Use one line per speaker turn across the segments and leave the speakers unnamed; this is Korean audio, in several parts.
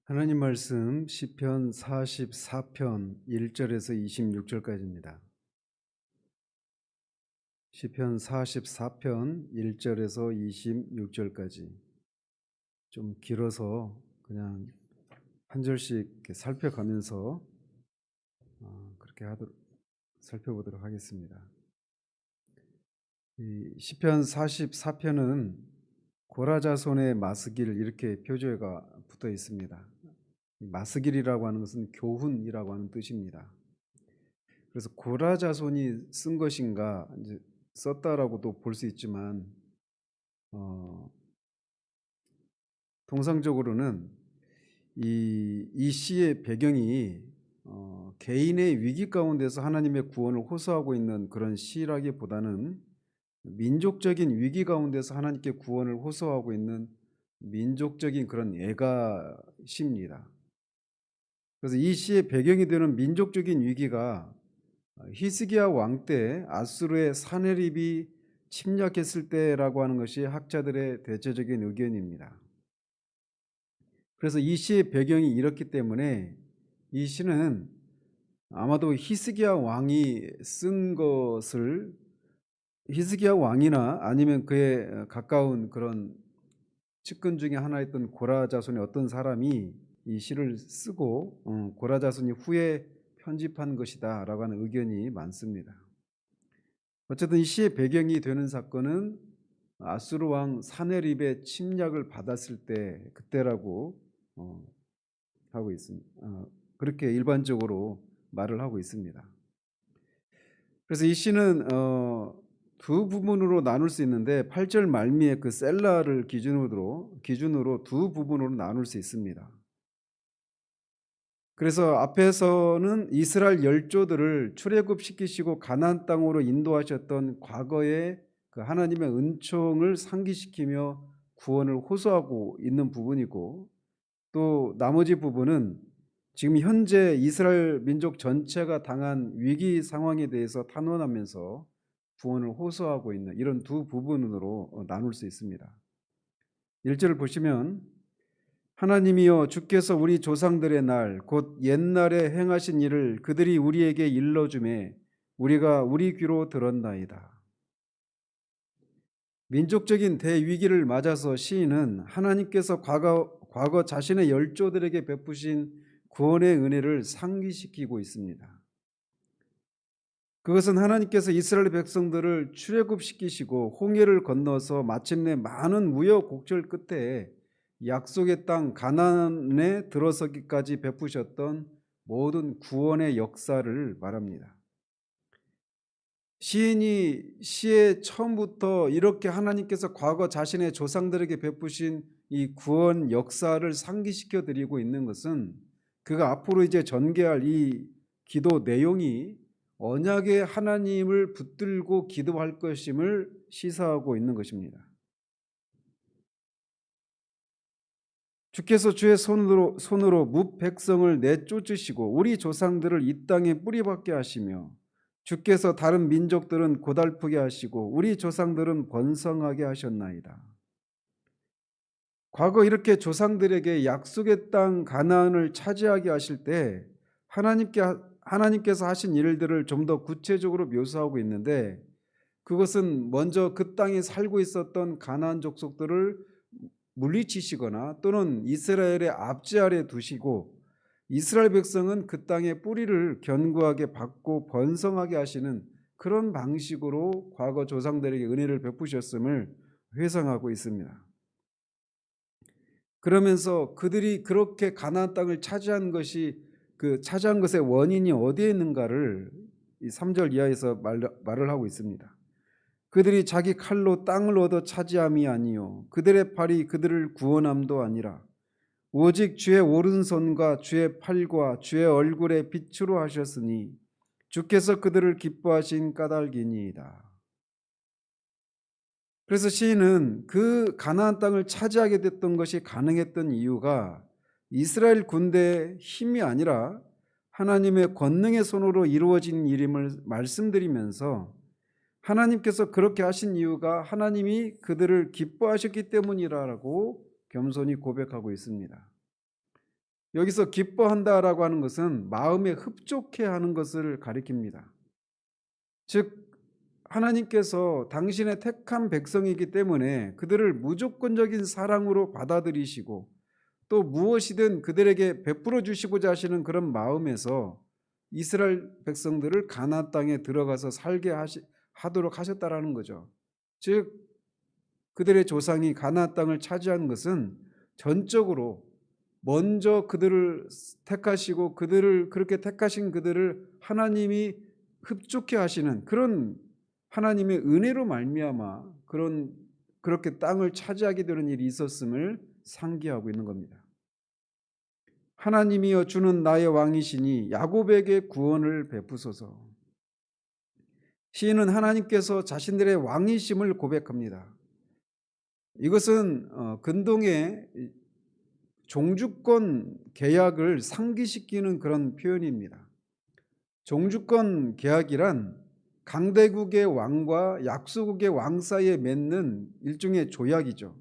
하나님 말씀 시편 44편 1절에서 26절까지입니다. 시편 44편 1절에서 26절까지 좀 길어서 그냥 한 절씩 이렇게 살펴가면서 그렇게 살펴보도록 하겠습니다. 이 시편 44편은 고라자손의 마스길 이렇게 표제가 붙어 있습니다. 이 마스길이라고 하는 것은 교훈이라고 하는 뜻입니다. 그래서 고라자손이 쓴 것인가 이제 썼다라고도 볼 수 있지만 어 통상적으로는 이 시의 배경이 개인의 위기 가운데서 하나님의 구원을 호소하고 있는 그런 시라기보다는 민족적인 위기 가운데서 하나님께 구원을 호소하고 있는 민족적인 그런 애가시입니다. 그래서 이 시의 배경이 되는 민족적인 위기가 히스기야 왕 때 아수르의 사네립이 침략했을 때라고 하는 것이 학자들의 대체적인 의견입니다. 그래서 이 시의 배경이 이렇기 때문에 이 시는 아마도 히스기야 왕이 쓴 것을 히스기야 왕이나 아니면 그에 가까운 그런 측근 중에 하나였던 고라 자손의 어떤 사람이 이 시를 쓰고 고라 자손이 후에 편집한 것이다라고 하는 의견이 많습니다. 어쨌든 이 시의 배경이 되는 사건은 아수르 왕 사네립의 침략을 받았을 때 그때라고 어, 하고 있습니다. 그렇게 일반적으로 말을 하고 있습니다. 그래서 이 시는 두 부분으로 나눌 수 있는데 8절 말미에 그 셀라를 기준으로 두 부분으로 나눌 수 있습니다. 그래서 앞에서는 이스라엘 열조들을 출애굽시키시고 가나안 땅으로 인도하셨던 과거의 그 하나님의 은총을 상기시키며 구원을 호소하고 있는 부분이고, 또 나머지 부분은 지금 현재 이스라엘 민족 전체가 당한 위기 상황에 대해서 탄원하면서 구원을 호소하고 있는 이런 두 부분으로 나눌 수 있습니다. 1절을 보시면 하나님이여 주께서 우리 조상들의 날 곧 옛날에 행하신 일을 그들이 우리에게 일러주매 우리가 우리 귀로 들었나이다. 민족적인 대위기를 맞아서 시인은 하나님께서 과거 자신의 열조들에게 베푸신 구원의 은혜를 상기시키고 있습니다. 그것은 하나님께서 이스라엘 백성들을 출애굽시키시고 홍해를 건너서 마침내 많은 우여곡절 끝에 약속의 땅 가나안에 들어서기까지 베푸셨던 모든 구원의 역사를 말합니다. 시인이 시의 처음부터 이렇게 하나님께서 과거 자신의 조상들에게 베푸신 이 구원 역사를 상기시켜 드리고 있는 것은 그가 앞으로 이제 전개할 이 기도 내용이 언약의 하나님을 붙들고 기도할 것임을 시사하고 있는 것입니다. 주께서 주의 손으로 뭇 백성을 내쫓으시고 우리 조상들을 이 땅에 뿌리박게 하시며 주께서 다른 민족들은 고달프게 하시고 우리 조상들은 번성하게 하셨나이다. 과거 이렇게 조상들에게 약속의 땅 가나안을 차지하게 하실 때 하나님께서 하신 일들을 좀 더 구체적으로 묘사하고 있는데, 그것은 먼저 그 땅에 살고 있었던 가나안 족속들을 물리치시거나 또는 이스라엘의 압제 아래 두시고 이스라엘 백성은 그 땅의 뿌리를 견고하게 받고 번성하게 하시는 그런 방식으로 과거 조상들에게 은혜를 베푸셨음을 회상하고 있습니다. 그러면서 그들이 그렇게 가나안 땅을 차지한 것의 원인이 어디에 있는가를 이 3절 이하에서 말을 하고 있습니다. 그들이 자기 칼로 땅을 얻어 차지함이 아니요 그들의 팔이 그들을 구원함도 아니라 오직 주의 오른손과 주의 팔과 주의 얼굴에 빛으로 하셨으니 주께서 그들을 기뻐하신 까닭이니이다. 그래서 시인은 그 가나안 땅을 차지하게 됐던 것이 가능했던 이유가 이스라엘 군대의 힘이 아니라 하나님의 권능의 손으로 이루어진 일임을 말씀드리면서 하나님께서 그렇게 하신 이유가 하나님이 그들을 기뻐하셨기 때문이라고 겸손히 고백하고 있습니다. 여기서 기뻐한다라고 하는 것은 마음에 흡족해 하는 것을 가리킵니다. 즉 하나님께서 당신의 택한 백성이기 때문에 그들을 무조건적인 사랑으로 받아들이시고 또 무엇이든 그들에게 베풀어 주시고자 하시는 그런 마음에서 이스라엘 백성들을 가나안 땅에 들어가서 살게 하도록 하셨다라는 거죠. 즉 그들의 조상이 가나안 땅을 차지한 것은 전적으로 먼저 그들을 택하시고 그들을 그렇게 택하신 그들을 하나님이 흡족해 하시는 그런 하나님의 은혜로 말미암아 그렇게 땅을 차지하게 되는 일이 있었음을 상기하고 있는 겁니다. 하나님이여 주는 나의 왕이시니 야곱에게 구원을 베푸소서. 시인은 하나님께서 자신들의 왕이심을 고백합니다. 이것은 근동의 종주권 계약을 상기시키는 그런 표현입니다. 종주권 계약이란 강대국의 왕과 약소국의 왕 사이에 맺는 일종의 조약이죠.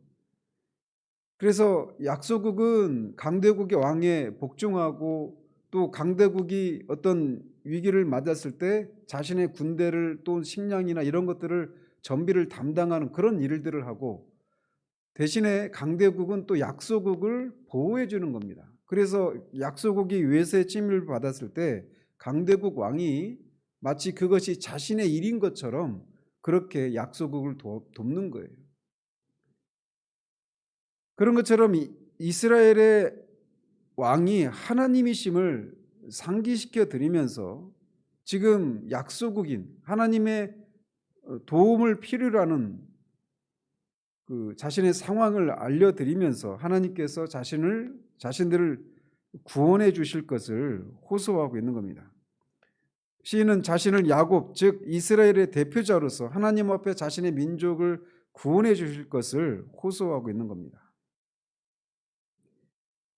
그래서 약소국은 강대국의 왕에 복종하고 또 강대국이 어떤 위기를 맞았을 때 자신의 군대를 또 식량이나 이런 것들을 전비를 담당하는 그런 일들을 하고 대신에 강대국은 또 약소국을 보호해 주는 겁니다. 그래서 약소국이 외세 침입을 받았을 때 강대국 왕이 마치 그것이 자신의 일인 것처럼 그렇게 약소국을 돕는 거예요. 그런 것처럼 이스라엘의 왕이 하나님이심을 상기시켜 드리면서 지금 약소국인 하나님의 도움을 필요로 하는 그 자신의 상황을 알려드리면서 하나님께서 자신들을 구원해 주실 것을 호소하고 있는 겁니다. 시인은 자신을 야곱 즉 이스라엘의 대표자로서 하나님 앞에 자신의 민족을 구원해 주실 것을 호소하고 있는 겁니다.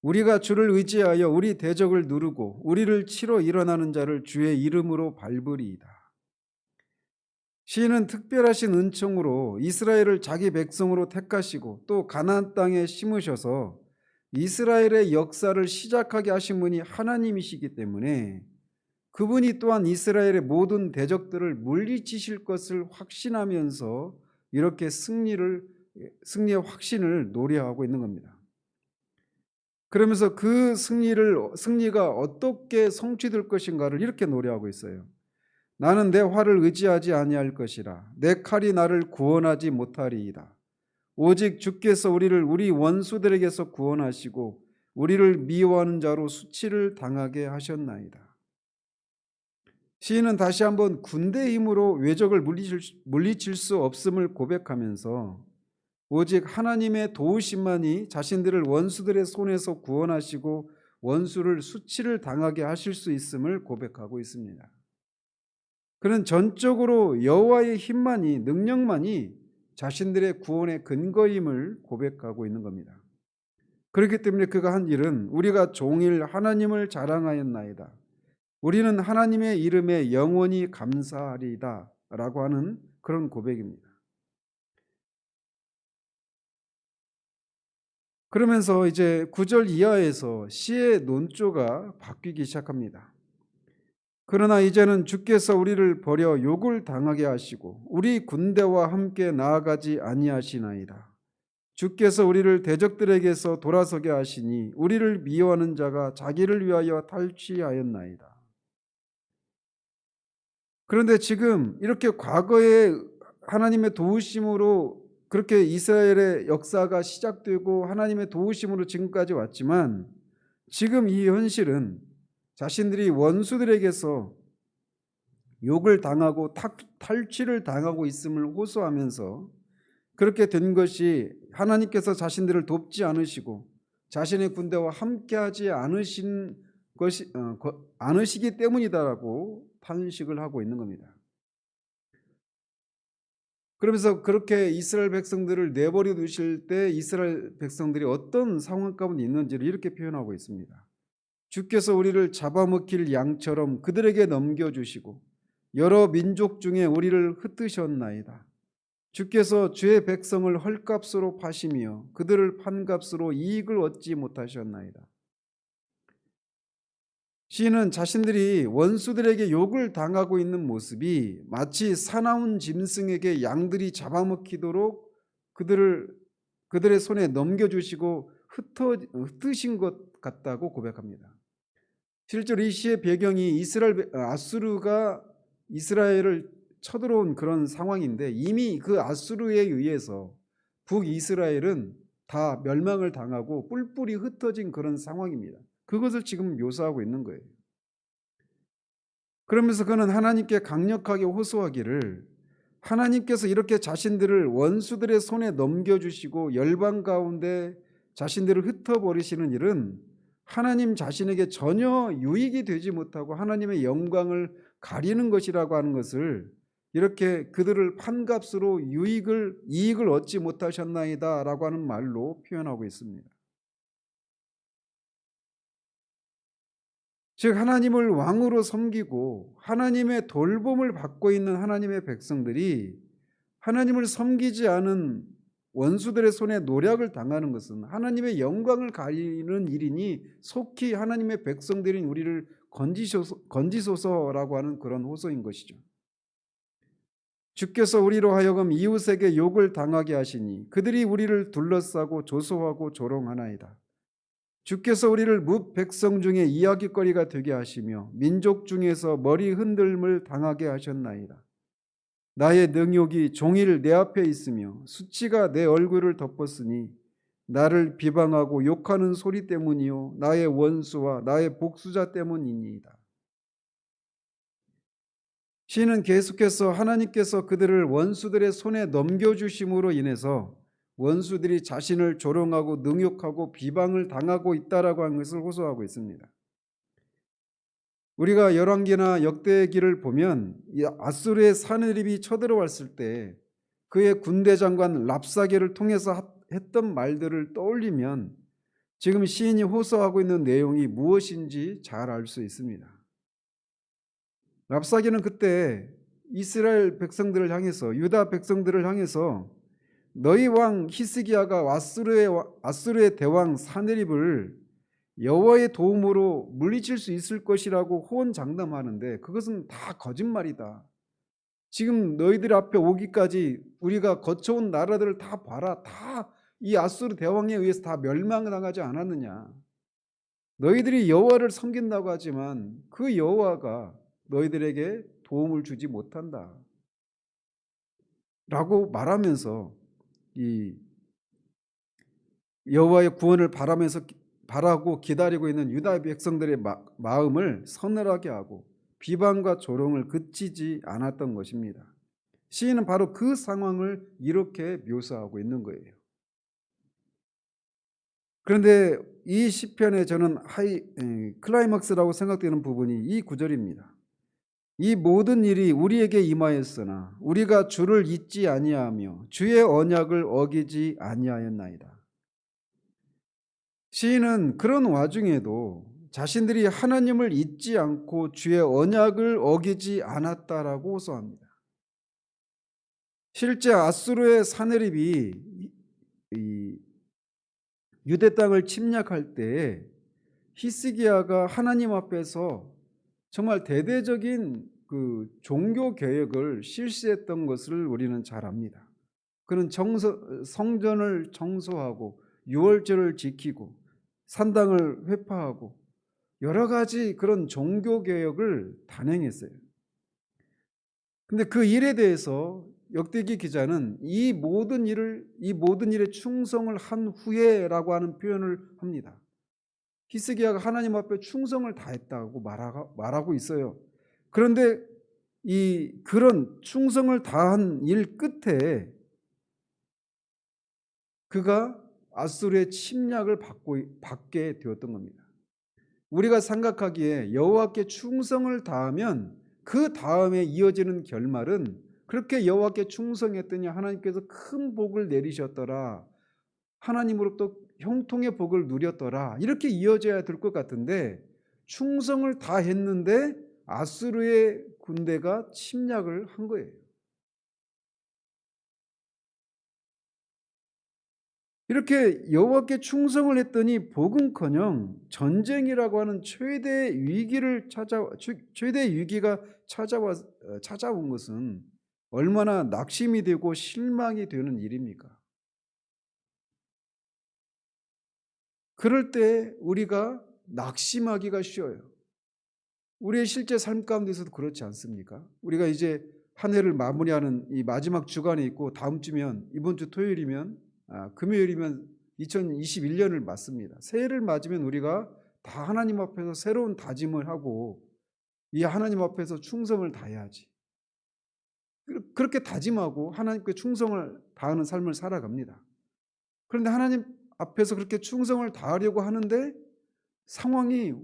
우리가 주를 의지하여 우리 대적을 누르고 우리를 치러 일어나는 자를 주의 이름으로 밟으리이다. 시인은 특별하신 은총으로 이스라엘을 자기 백성으로 택하시고 또 가나안 땅에 심으셔서 이스라엘의 역사를 시작하게 하신 분이 하나님이시기 때문에 그분이 또한 이스라엘의 모든 대적들을 물리치실 것을 확신하면서 이렇게 승리의 확신을 노래하고 있는 겁니다. 그러면서 그 승리가 어떻게 성취될 것인가를 이렇게 노래하고 있어요. 나는 내 활을 의지하지 아니할 것이라. 내 칼이 나를 구원하지 못하리이다. 오직 주께서 우리를 우리 원수들에게서 구원하시고 우리를 미워하는 자로 수치를 당하게 하셨나이다. 시인은 다시 한번 군대의 힘으로 외적을 물리칠 수 없음을 고백하면서 오직 하나님의 도우심만이 자신들을 원수들의 손에서 구원하시고 원수를 수치를 당하게 하실 수 있음을 고백하고 있습니다. 그는 전적으로 여호와의 힘만이 능력만이 자신들의 구원의 근거임을 고백하고 있는 겁니다. 그렇기 때문에 그가 한 일은 우리가 종일 하나님을 자랑하였나이다. 우리는 하나님의 이름에 영원히 감사하리이다 라고 하는 그런 고백입니다. 그러면서 이제 9절 이하에서 시의 논조가 바뀌기 시작합니다. 그러나 이제는 주께서 우리를 버려 욕을 당하게 하시고 우리 군대와 함께 나아가지 아니하시나이다. 주께서 우리를 대적들에게서 돌아서게 하시니 우리를 미워하는 자가 자기를 위하여 탈취하였나이다. 그런데 지금 이렇게 과거에 하나님의 도우심으로 그렇게 이스라엘의 역사가 시작되고 하나님의 도우심으로 지금까지 왔지만 지금 이 현실은 자신들이 원수들에게서 욕을 당하고 탈취를 당하고 있음을 호소하면서 그렇게 된 것이 하나님께서 자신들을 돕지 않으시고 자신의 군대와 함께하지 않으시기 때문이다라고 탄식을 하고 있는 겁니다. 그러면서 그렇게 이스라엘 백성들을 내버려 두실 때 이스라엘 백성들이 어떤 상황 가운데 있는지를 이렇게 표현하고 있습니다. 주께서 우리를 잡아먹힐 양처럼 그들에게 넘겨주시고 여러 민족 중에 우리를 흩으셨나이다. 주께서 주의 백성을 헐값으로 파시며 그들을 판값으로 이익을 얻지 못하셨나이다. 시인은 자신들이 원수들에게 욕을 당하고 있는 모습이 마치 사나운 짐승에게 양들이 잡아먹히도록 그들의 손에 넘겨주시고 흩으신 것 같다고 고백합니다. 실제로 이 시의 배경이 아수르가 이스라엘을 쳐들어온 그런 상황인데, 이미 그 아수르에 의해서 북이스라엘은 다 멸망을 당하고 뿔뿔이 흩어진 그런 상황입니다. 그것을 지금 묘사하고 있는 거예요. 그러면서 그는 하나님께 강력하게 호소하기를, 하나님께서 이렇게 자신들을 원수들의 손에 넘겨주시고 열방 가운데 자신들을 흩어버리시는 일은 하나님 자신에게 전혀 유익이 되지 못하고 하나님의 영광을 가리는 것이라고 하는 것을, 이렇게 그들을 판값으로 이익을 얻지 못하셨나이다 라고 하는 말로 표현하고 있습니다. 즉 하나님을 왕으로 섬기고 하나님의 돌봄을 받고 있는 하나님의 백성들이 하나님을 섬기지 않은 원수들의 손에 노략을 당하는 것은 하나님의 영광을 가리는 일이니 속히 하나님의 백성들인 우리를 건지소서라고 하는 그런 호소인 것이죠. 주께서 우리로 하여금 이웃에게 욕을 당하게 하시니 그들이 우리를 둘러싸고 조소하고 조롱하나이다. 주께서 우리를 뭇 백성 중에 이야깃거리가 되게 하시며 민족 중에서 머리 흔들림을 당하게 하셨나이다. 나의 능욕이 종일 내 앞에 있으며 수치가 내 얼굴을 덮었으니 나를 비방하고 욕하는 소리 때문이요 나의 원수와 나의 복수자 때문이니이다. 시인은 계속해서 하나님께서 그들을 원수들의 손에 넘겨주심으로 인해서 원수들이 자신을 조롱하고 능욕하고 비방을 당하고 있다라고 하는 것을 호소하고 있습니다. 우리가 열왕기나 역대기를 보면 이 아수르의 사내립이 쳐들어왔을 때 그의 군대 장관 랍사게를 통해서 했던 말들을 떠올리면 지금 시인이 호소하고 있는 내용이 무엇인지 잘 알 수 있습니다. 랍사게는 그때 이스라엘 백성들을 향해서, 유다 백성들을 향해서 너희 왕 히스기야가 아수르의 대왕 사네립을 여호와의 도움으로 물리칠 수 있을 것이라고 호언장담하는데 그것은 다 거짓말이다. 지금 너희들 앞에 오기까지 우리가 거쳐온 나라들을 다 봐라. 다 이 아수르 대왕에 의해서 다 멸망당하지 않았느냐. 너희들이 여호와를 섬긴다고 하지만 그 여호와가 너희들에게 도움을 주지 못한다 라고 말하면서 이 여호와의 구원을 바라고 기다리고 있는 유다 백성들의 마음을 서늘하게 하고 비방과 조롱을 그치지 않았던 것입니다. 시인은 바로 그 상황을 이렇게 묘사하고 있는 거예요. 그런데 이 시편에 저는 클라이막스라고 생각되는 부분이 이 구절입니다. 이 모든 일이 우리에게 임하였으나 우리가 주를 잊지 아니하며 주의 언약을 어기지 아니하였나이다. 시인은 그런 와중에도 자신들이 하나님을 잊지 않고 주의 언약을 어기지 않았다라고 호소합니다. 실제 아수르의 사네립이 이 유대 땅을 침략할 때 히스기야가 하나님 앞에서 정말 대대적인 그 종교 개혁을 실시했던 것을 우리는 잘 압니다. 그는 성전을 청소하고 유월절을 지키고 산당을 회파하고 여러 가지 그런 종교 개혁을 단행했어요. 근데 그 일에 대해서 역대기 기자는 이 모든 일에 충성을 한 후에라고 하는 표현을 합니다. 히스기야가 하나님 앞에 충성을 다했다고 말하고 있어요. 그런데 그런 충성을 다한 일 끝에 그가 아수르의 침략을 받게 되었던 겁니다. 우리가 생각하기에 여호와께 충성을 다하면 그 다음에 이어지는 결말은 그렇게 여호와께 충성했더니 하나님께서 큰 복을 내리셨더라, 하나님으로부터 형통의 복을 누렸더라, 이렇게 이어져야 될 것 같은데 충성을 다했는데 아수르의 군대가 침략을 한 거예요. 이렇게 여호와께 충성을 했더니 복은커녕 전쟁이라고 하는 최대 위기가 찾아온 것은 얼마나 낙심이 되고 실망이 되는 일입니까? 그럴 때 우리가 낙심하기가 쉬워요. 우리의 실제 삶 가운데서도 그렇지 않습니까? 우리가 이제 한 해를 마무리하는 이 마지막 주간에 있고 다음 주면 이번 주 토요일이면 금요일이면 2021년을 맞습니다. 새해를 맞으면 우리가 다 하나님 앞에서 새로운 다짐을 하고 이 하나님 앞에서 충성을 다해야지. 그렇게 다짐하고 하나님께 충성을 다하는 삶을 살아갑니다. 그런데 하나님 앞에서 그렇게 충성을 다하려고 하는데 상황이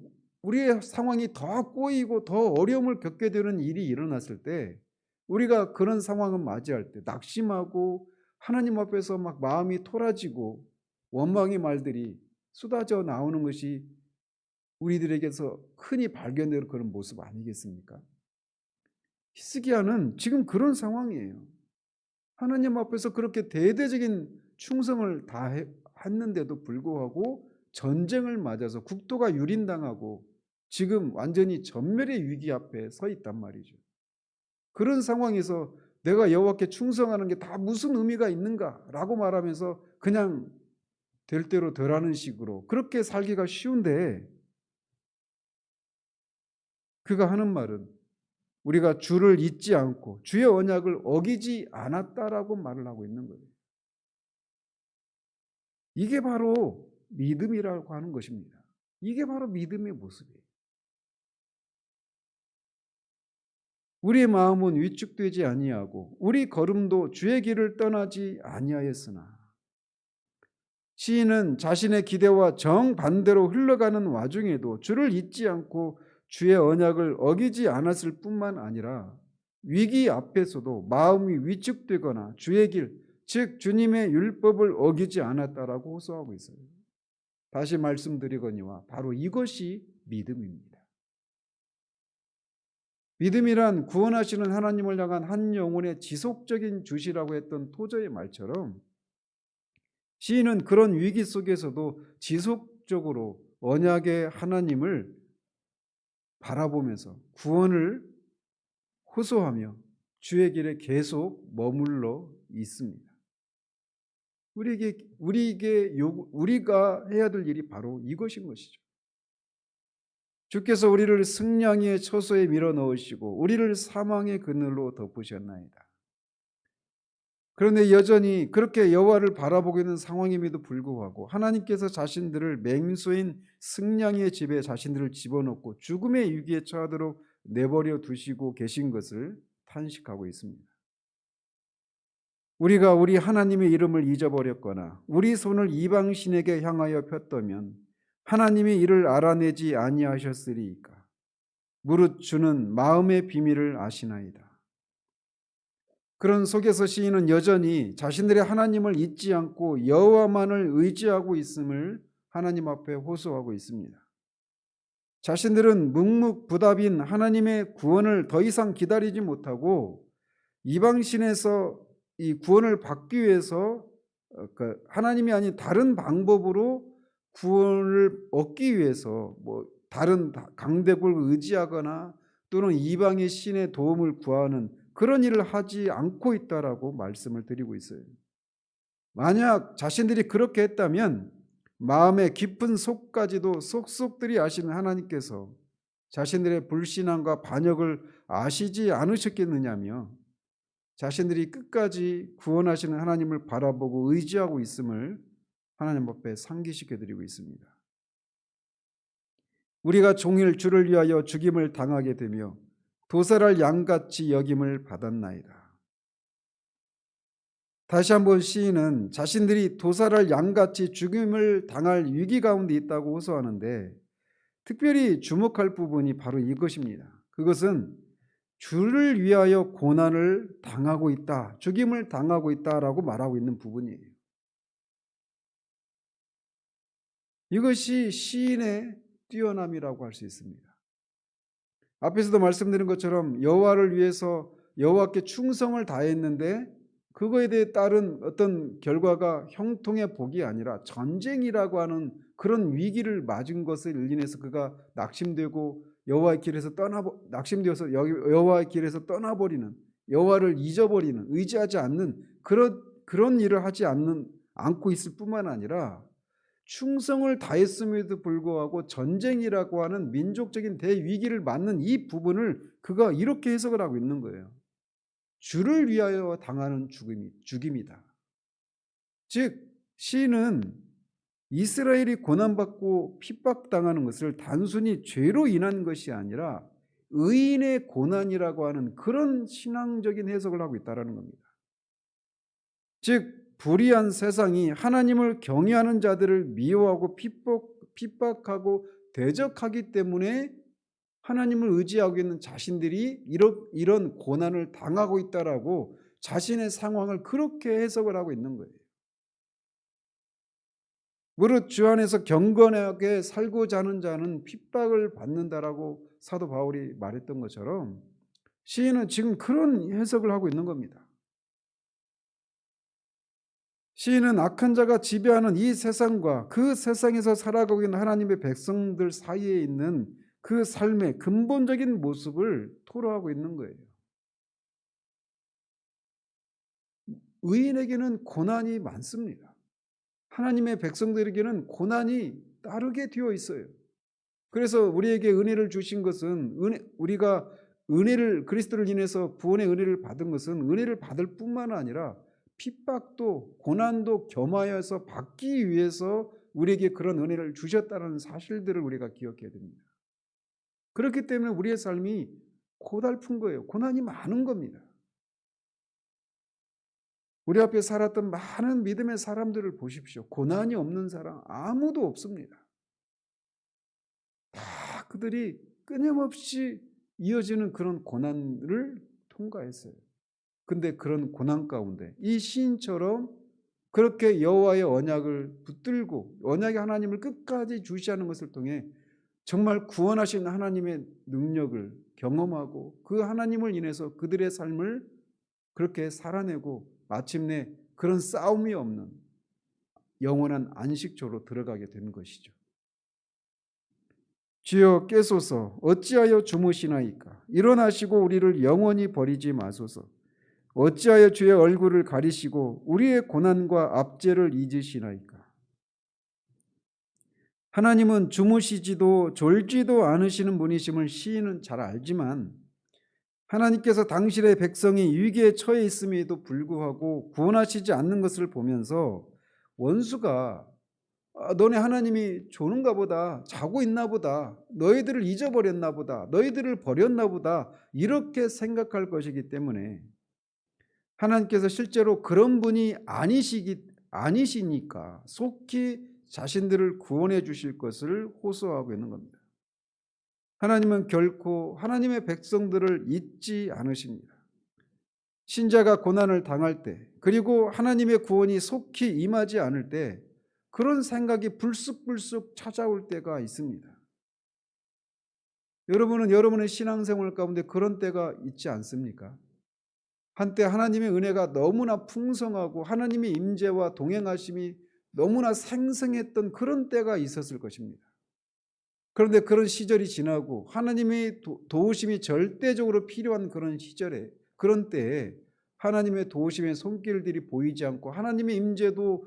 우리의 상황이 더 꼬이고 더 어려움을 겪게 되는 일이 일어났을 때 우리가 그런 상황을 맞이할 때 낙심하고 하나님 앞에서 막 마음이 토라지고 원망의 말들이 쏟아져 나오는 것이 우리들에게서 흔히 발견되는 그런 모습 아니겠습니까? 히스기야는 지금 그런 상황이에요. 하나님 앞에서 그렇게 대대적인 충성을 다했는데도 불구하고 전쟁을 맞아서 국토가 유린당하고 지금 완전히 전멸의 위기 앞에 서 있단 말이죠. 그런 상황에서 내가 여호와께 충성하는 게 다 무슨 의미가 있는가라고 말하면서 그냥 될 대로 되라는 식으로 그렇게 살기가 쉬운데 그가 하는 말은 우리가 주를 잊지 않고 주의 언약을 어기지 않았다라고 말을 하고 있는 거예요. 이게 바로 믿음이라고 하는 것입니다. 이게 바로 믿음의 모습이에요. 우리의 마음은 위축되지 아니하고 우리 걸음도 주의 길을 떠나지 아니하였으나 시인은 자신의 기대와 정반대로 흘러가는 와중에도 주를 잊지 않고 주의 언약을 어기지 않았을 뿐만 아니라 위기 앞에서도 마음이 위축되거나 주의 길, 즉 주님의 율법을 어기지 않았다라고 호소하고 있어요. 다시 말씀드리거니와 바로 이것이 믿음입니다. 믿음이란 구원하시는 하나님을 향한 한 영혼의 지속적인 주시라고 했던 토저의 말처럼 시인은 그런 위기 속에서도 지속적으로 언약의 하나님을 바라보면서 구원을 호소하며 주의 길에 계속 머물러 있습니다. 우리가 해야 될 일이 바로 이것인 것이죠. 주께서 우리를 승량의 처소에 밀어 넣으시고 우리를 사망의 그늘로 덮으셨나이다. 그런데 여전히 그렇게 여호와를 바라보고 있는 상황임에도 불구하고 하나님께서 자신들을 맹수인 승량의 집에 자신들을 집어넣고 죽음의 위기에 처하도록 내버려 두시고 계신 것을 탄식하고 있습니다. 우리가 우리 하나님의 이름을 잊어버렸거나 우리 손을 이방신에게 향하여 폈다면 하나님이 이를 알아내지 아니하셨으리이까. 무릇 주는 마음의 비밀을 아시나이다. 그런 속에서 시인은 여전히 자신들의 하나님을 잊지 않고 여호와만을 의지하고 있음을 하나님 앞에 호소하고 있습니다. 자신들은 묵묵부답인 하나님의 구원을 더 이상 기다리지 못하고 이방신에서 이 구원을 받기 위해서 하나님이 아닌 다른 방법으로 구원을 얻기 위해서 다른 강대국을 의지하거나 또는 이방의 신의 도움을 구하는 그런 일을 하지 않고 있다라고 말씀을 드리고 있어요. 만약 자신들이 그렇게 했다면 마음의 깊은 속까지도 속속들이 아시는 하나님께서 자신들의 불신앙과 반역을 아시지 않으셨겠느냐며 자신들이 끝까지 구원하시는 하나님을 바라보고 의지하고 있음을 하나님 앞에 상기시켜 드리고 있습니다. 우리가 종일 주를 위하여 죽임을 당하게 되며 도살할 양같이 여김을 받았나이다. 다시 한번 시인은 자신들이 도살할 양같이 죽임을 당할 위기 가운데 있다고 호소하는데 특별히 주목할 부분이 바로 이것입니다. 그것은 주를 위하여 고난을 당하고 있다, 죽임을 당하고 있다라고 말하고 있는 부분이에요. 이것이 시인의 뛰어남이라고 할 수 있습니다. 앞에서도 말씀드린 것처럼 여호와를 위해서 여호와께 충성을 다했는데 그거에 대해 따른 어떤 결과가 형통의 복이 아니라 전쟁이라고 하는 그런 위기를 맞은 것을 인해서 그가 낙심되고 여호와의 길에서 낙심되어서 여호와의 길에서 떠나버리는, 여호와를 잊어버리는, 의지하지 않는 그런 일을 하지 않고 있을 뿐만 아니라 충성을 다했음에도 불구하고 전쟁이라고 하는 민족적인 대위기를 맞는 이 부분을 그가 이렇게 해석을 하고 있는 거예요. 주를 위하여 당하는 죽임이다. 즉 시인은 이스라엘이 고난받고 핍박당하는 것을 단순히 죄로 인한 것이 아니라 의인의 고난이라고 하는 그런 신앙적인 해석을 하고 있다는 겁니다. 즉 불의한 세상이 하나님을 경외하는 자들을 미워하고 핍박하고 대적하기 때문에 하나님을 의지하고 있는 자신들이 이런 고난을 당하고 있다라고 자신의 상황을 그렇게 해석을 하고 있는 거예요. 무릇 주 안에서 경건하게 살고자 하는 자는 핍박을 받는다라고 사도 바울이 말했던 것처럼 시인은 지금 그런 해석을 하고 있는 겁니다. 시인은 악한 자가 지배하는 이 세상과 그 세상에서 살아가고 있는 하나님의 백성들 사이에 있는 그 삶의 근본적인 모습을 토로하고 있는 거예요. 의인에게는 고난이 많습니다. 하나님의 백성들에게는 고난이 따르게 되어 있어요. 그래서 우리에게 은혜를 주신 것은 우리가 은혜를 그리스도를 인해서 구원의 은혜를 받은 것은 은혜를 받을 뿐만 아니라 핍박도 고난도 겸하여서 받기 위해서 우리에게 그런 은혜를 주셨다는 사실들을 우리가 기억해야 됩니다. 그렇기 때문에 우리의 삶이 고달픈 거예요. 고난이 많은 겁니다. 우리 앞에 살았던 많은 믿음의 사람들을 보십시오. 고난이 없는 사람 아무도 없습니다. 다 그들이 끊임없이 이어지는 그런 고난을 통과했어요. 근데 그런 고난 가운데 이 시인처럼 그렇게 여호와의 언약을 붙들고 언약의 하나님을 끝까지 주시하는 것을 통해 정말 구원하신 하나님의 능력을 경험하고 그 하나님을 인해서 그들의 삶을 그렇게 살아내고 마침내 그런 싸움이 없는 영원한 안식처로 들어가게 된 것이죠. 주여 깨소서 어찌하여 주무시나이까. 일어나시고 우리를 영원히 버리지 마소서. 어찌하여 주의 얼굴을 가리시고 우리의 고난과 압제를 잊으시나이까. 하나님은 주무시지도 졸지도 않으시는 분이심을 시인은 잘 알지만 하나님께서 당신의 백성이 위기에 처해 있음에도 불구하고 구원하시지 않는 것을 보면서 원수가 너네 하나님이 조는가 보다, 자고 있나 보다, 너희들을 잊어버렸나 보다, 너희들을 버렸나 보다 이렇게 생각할 것이기 때문에 하나님께서 실제로 그런 분이 아니시니까 속히 자신들을 구원해 주실 것을 호소하고 있는 겁니다. 하나님은 결코 하나님의 백성들을 잊지 않으십니다. 신자가 고난을 당할 때 그리고 하나님의 구원이 속히 임하지 않을 때 그런 생각이 불쑥불쑥 찾아올 때가 있습니다. 여러분은 여러분의 신앙생활 가운데 그런 때가 있지 않습니까? 한때 하나님의 은혜가 너무나 풍성하고 하나님의 임재와 동행하심이 너무나 생생했던 그런 때가 있었을 것입니다. 그런데 그런 시절이 지나고 하나님의 도우심이 절대적으로 필요한 그런 시절에 그런 때에 하나님의 도우심의 손길들이 보이지 않고 하나님의 임재도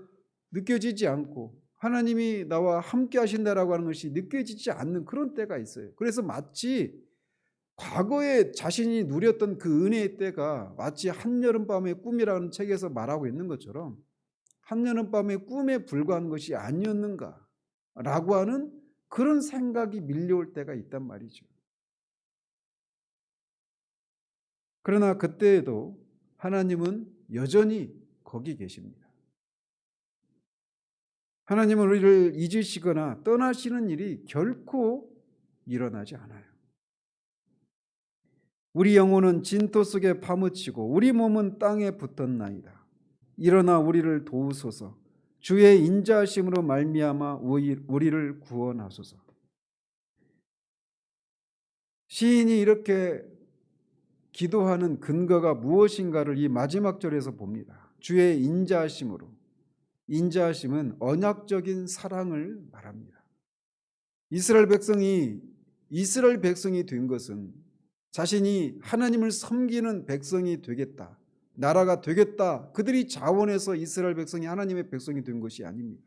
느껴지지 않고 하나님이 나와 함께 하신다라고 하는 것이 느껴지지 않는 그런 때가 있어요. 그래서 마치 과거에 자신이 누렸던 그 은혜의 때가 마치 한여름밤의 꿈이라는 책에서 말하고 있는 것처럼 한여름밤의 꿈에 불과한 것이 아니었는가라고 하는 그런 생각이 밀려올 때가 있단 말이죠. 그러나 그때에도 하나님은 여전히 거기 계십니다. 하나님은 우리를 잊으시거나 떠나시는 일이 결코 일어나지 않아요. 우리 영혼은 진토 속에 파묻히고 우리 몸은 땅에 붙었나이다. 일어나 우리를 도우소서. 주의 인자하심으로 말미암아 우리를 구원하소서. 시인이 이렇게 기도하는 근거가 무엇인가를 이 마지막 절에서 봅니다. 주의 인자하심으로. 인자하심은 언약적인 사랑을 말합니다. 이스라엘 백성이 된 것은 자신이 하나님을 섬기는 백성이 되겠다, 나라가 되겠다, 그들이 자원해서 이스라엘 백성이 하나님의 백성이 된 것이 아닙니다.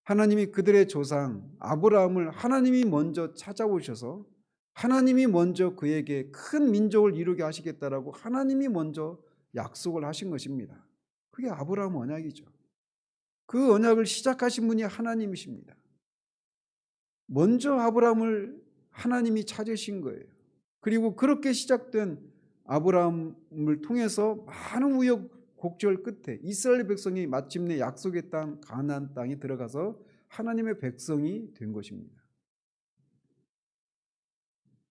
하나님이 그들의 조상 아브라함을 하나님이 먼저 찾아오셔서 하나님이 먼저 그에게 큰 민족을 이루게 하시겠다라고 하나님이 먼저 약속을 하신 것입니다. 그게 아브라함 언약이죠. 그 언약을 시작하신 분이 하나님이십니다. 먼저 아브라함을 하나님이 찾으신 거예요. 그리고 그렇게 시작된 아브라함을 통해서 많은 우여곡절 끝에 이스라엘 백성이 마침내 약속의 땅 가나안 땅에 들어가서 하나님의 백성이 된 것입니다.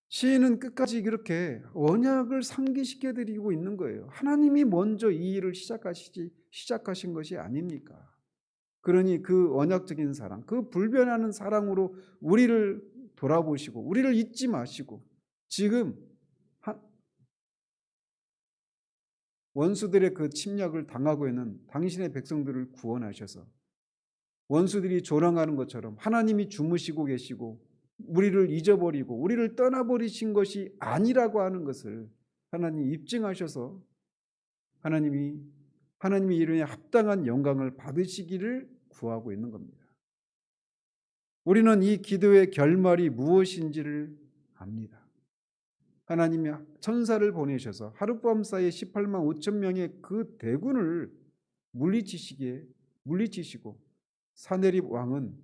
시인은 끝까지 이렇게 언약을 상기시켜 드리고 있는 거예요. 하나님이 먼저 이 일을 시작하신 것이 아닙니까? 그러니 그 언약적인 사랑, 그 불변하는 사랑으로 우리를 돌아보시고 우리를 잊지 마시고 지금 원수들의 그 침략을 당하고 있는 당신의 백성들을 구원하셔서 원수들이 조롱하는 것처럼 하나님이 주무시고 계시고 우리를 잊어버리고 우리를 떠나버리신 것이 아니라고 하는 것을 하나님이 입증하셔서 하나님이 이름에 합당한 영광을 받으시기를 구하고 있는 겁니다. 우리는 이 기도의 결말이 무엇인지를 압니다. 하나님이 천사를 보내셔서 하룻밤 사이에 18만 5천 명의 그 대군을 물리치시고 사네립 왕은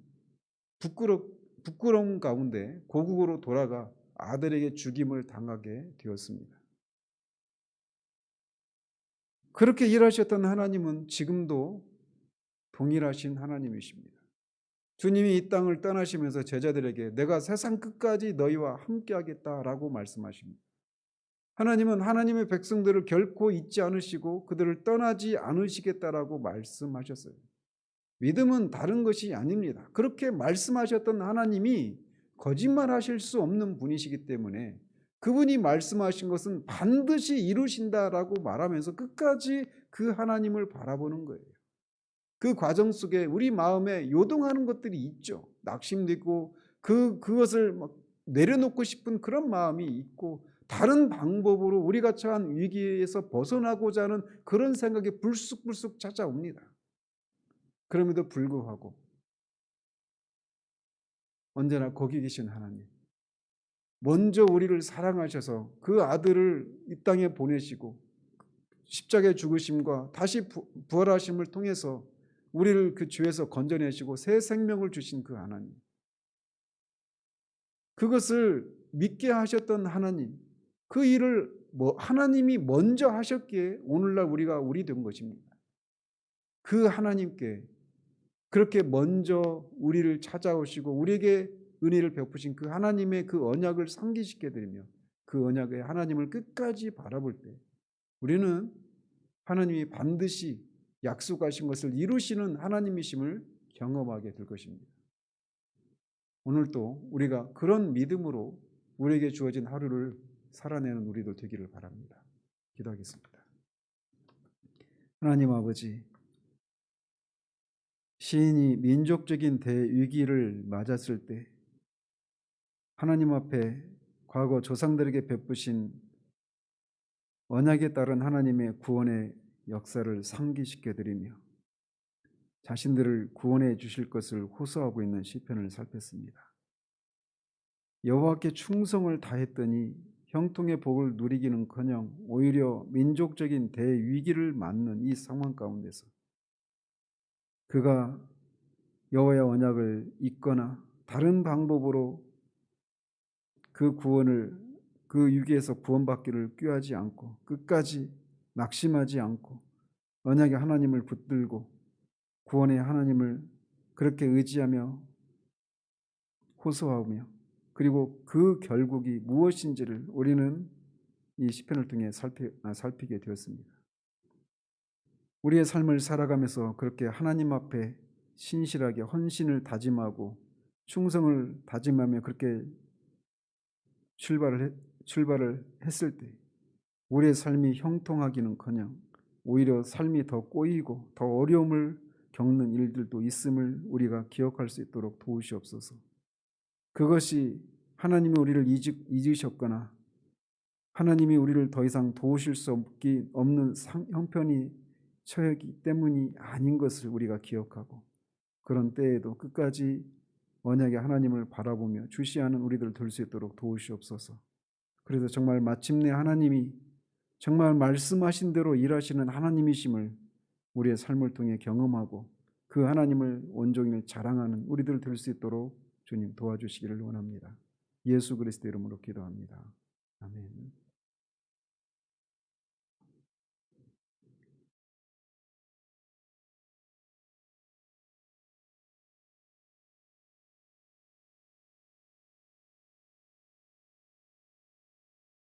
부끄러움 가운데 고국으로 돌아가 아들에게 죽임을 당하게 되었습니다. 그렇게 일하셨던 하나님은 지금도 동일하신 하나님이십니다. 주님이 이 땅을 떠나시면서 제자들에게 내가 세상 끝까지 너희와 함께하겠다라고 말씀하십니다. 하나님은 하나님의 백성들을 결코 잊지 않으시고 그들을 떠나지 않으시겠다라고 말씀하셨어요. 믿음은 다른 것이 아닙니다. 그렇게 말씀하셨던 하나님이 거짓말하실 수 없는 분이시기 때문에 그분이 말씀하신 것은 반드시 이루신다라고 말하면서 끝까지 그 하나님을 바라보는 거예요. 그 과정 속에 우리 마음에 요동하는 것들이 있죠. 낙심되고 그것을 막 내려놓고 싶은 그런 마음이 있고 다른 방법으로 우리가 처한 위기에서 벗어나고자 하는 그런 생각이 불쑥불쑥 찾아옵니다. 그럼에도 불구하고 언제나 거기 계신 하나님, 먼저 우리를 사랑하셔서 그 아들을 이 땅에 보내시고 십자가의 죽으심과 다시 부활하심을 통해서 우리를 그 죄에서 건져내시고 새 생명을 주신 그 하나님, 그것을 믿게 하셨던 하나님, 그 일을 하나님이 먼저 하셨기에 오늘날 우리가 우리 된 것입니다. 그 하나님께 그렇게 먼저 우리를 찾아오시고 우리에게 은혜를 베푸신 그 하나님의 그 언약을 상기시켜 드리며 그 언약의 하나님을 끝까지 바라볼 때 우리는 하나님이 반드시 약속하신 것을 이루시는 하나님이심을 경험하게 될 것입니다. 오늘도 우리가 그런 믿음으로 우리에게 주어진 하루를 살아내는 우리들 되기를 바랍니다. 기도하겠습니다. 하나님 아버지, 시인이 민족적인 대위기를 맞았을 때 하나님 앞에 과거 조상들에게 베푸신 언약에 따른 하나님의 구원의 역사를 상기시켜 드리며 자신들을 구원해 주실 것을 호소하고 있는 시편을 살폈습니다. 여호와께 충성을 다했더니 형통의 복을 누리기는커녕 오히려 민족적인 대위기를 맞는 이 상황 가운데서 그가 여호와의 언약을 잊거나 다른 방법으로 그 위기에서 구원받기를 꾀하지 않고 끝까지 낙심하지 않고 언약의 하나님을 붙들고 구원의 하나님을 그렇게 의지하며 호소하며 그리고 그 결국이 무엇인지를 우리는 이 시편을 통해 살피게 되었습니다. 우리의 삶을 살아가면서 그렇게 하나님 앞에 신실하게 헌신을 다짐하고 충성을 다짐하며 그렇게 출발을 했을 때 우리의 삶이 형통하기는커녕 오히려 삶이 더 꼬이고 더 어려움을 겪는 일들도 있음을 우리가 기억할 수 있도록 도우시옵소서. 그것이 하나님이 우리를 잊으셨거나 하나님이 우리를 더 이상 도우실 수 없는 형편이 처했기 때문이 아닌 것을 우리가 기억하고, 그런 때에도 끝까지 언약의 하나님을 바라보며 주시하는 우리들 될 수 있도록 도우시옵소서. 그래서 정말 마침내 하나님이 정말 말씀하신 대로 일하시는 하나님이심을 우리의 삶을 통해 경험하고 그 하나님을 온종일 자랑하는 우리들 될 수 있도록 주님 도와주시기를 원합니다. 예수 그리스도 이름으로 기도합니다. 아멘.